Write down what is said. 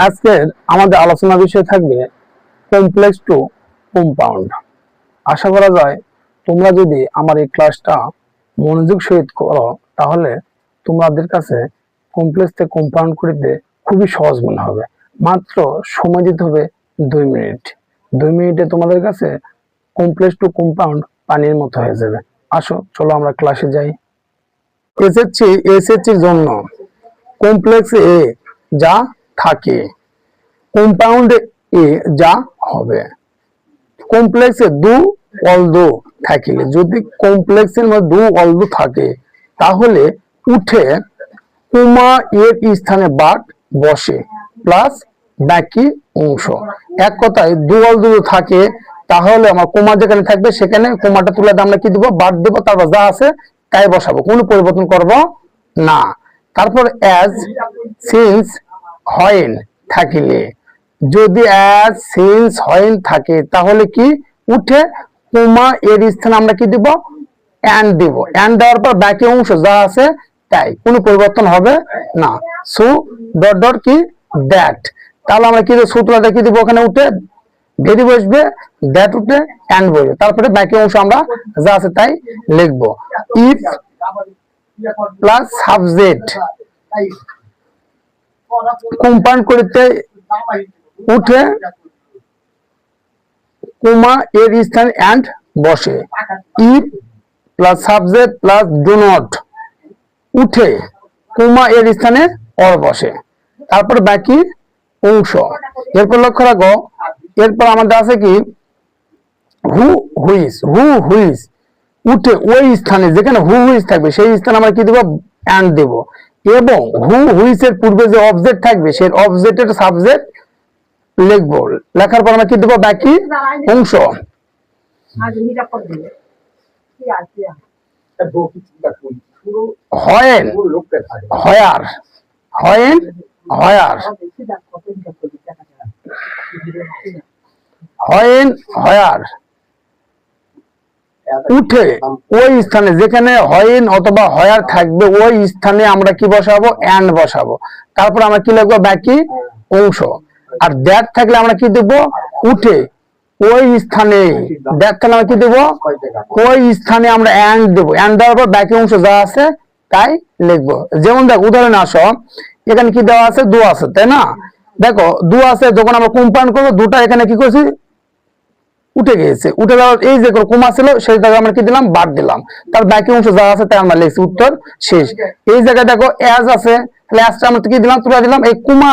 আজকের আমাদের আলোচনা বিষয় থাকবে কমপ্লেক্স টু কম্পাউন্ড। আশা করা যায় তোমরা যদি আমার এই ক্লাসটা মনোযোগ সহিত করো তাহলে তোমাদের কাছে কমপ্লেক্স থেকে কম্পাউন্ড করতে খুবই সহজ মনে হবে। মাত্র সময় দিতে হবে 2 মিনিট। 2 মিনিটে তোমাদের কাছে কমপ্লেক্স টু কম্পাউন্ড পানির মতো হয়ে যাবে। আসো চলো আমরা ক্লাসে যাই। এসএসসির জন্য কমপ্লেক্স এ যা থাকে কম্পাউন্ড এ যা হবে। কমপ্লেক্সে দু অলদো থাকিলে, যদি কমপ্লেক্সের মধ্যে দু অলদো থাকে তাহলে উঠে কোমা এর স্থানে বাট বসে প্লাস বাকি অংশ। এক কথায় দু অলদো থাকে তাহলে আমার কোমা যেখানে থাকবে সেখানে কোমাটা তুলে আমরা কি দিব, বাট দেবো, তারপর যা আছে তাই বসাবো, কোনো পরিবর্তন করব না। তারপর অ্যাজ সিন্স হয়েন থাকিলে, যদি অ্যাজ সিন্স হয়েন থাকে তাহলে কি উঠে কোমা এর স্থানে আমরা কি দিব, এন্ড দিব। এন্ড দেওয়ার পর বাকি অংশ যা আছে তাই, কোনো পরিবর্তন হবে না। সো ডট ডট কি দ্যাট, তাহলে আমরা কি সূত্রটা কি দিব, ওখানে উঠে ভেরি বসবে, দ্যাট উঠে এন্ড বসবে, তারপরে বাকি অংশ আমরা যা আছে তাই লিখবো। ইফ প্লাস সাবজেক্ট কম্পাউন্ড করতে উঠে কোমা এর স্থানে এন্ড বসে। If plus subject plus do not উঠে কোমা এর স্থানে অর বসে, তারপর বাকি অংশ। এরপর লক্ষ্য রাখো, এরপর আমাদের আছে কি হু হুইস উঠে ওই স্থানে যেখানে হু হুইস থাকবে সেই স্থানে আমরা কি দেব, এন্ড দেব। এবং হু হুইস এর পূর্বে যে অবজেক্ট থাকবে সেই অবজেক্টের সাবজেক্ট লিখবো, লেখার পর আমরা কি দেব, বাকি অংশ। হয়েন হয়ার হয়েন হয়ার হয়েন হয়ার উঠে ওই স্থানে যেখানে হয়েন অথবা হয়ার থাকবে ওই স্থানে আমরা কি বসাবো, এন্ড বসাবো, তারপর আমরা কি লিখবো, বাকি অংশ। আর দ্যাট থাকলে আমরা কি দেব, উঠে ওই স্থানে, দ্যাট থাকলে আমরা কি দেব, ওই স্থানে আমরা এন্ড দেব, এন্ড দেওয়ার পর বাকি অংশ যা আছে তাই লিখবো। যেমন দেখ উদাহরণে আসো, এখানে কি দেওয়া আছে, দু আছে, তাই না? দেখো দু আছে, যখন আমরা কম্পাউন্ড করবো দুটা এখানে কি করছি, উঠে গিয়েছে, উঠে যাওয়ার এই যে কোমা ছিল সেই জায়গায় আমরা কি দিলাম, বাদ দিলাম, তার বাকি অংশ যা আছে তাই আমরা লিখছি, উত্তর শেষ। এই জায়গায় দেখো অ্যাজ আছে, তাহলে অ্যাজটা আমরা কি দিলাম, তুলে দিলাম, এই কোমা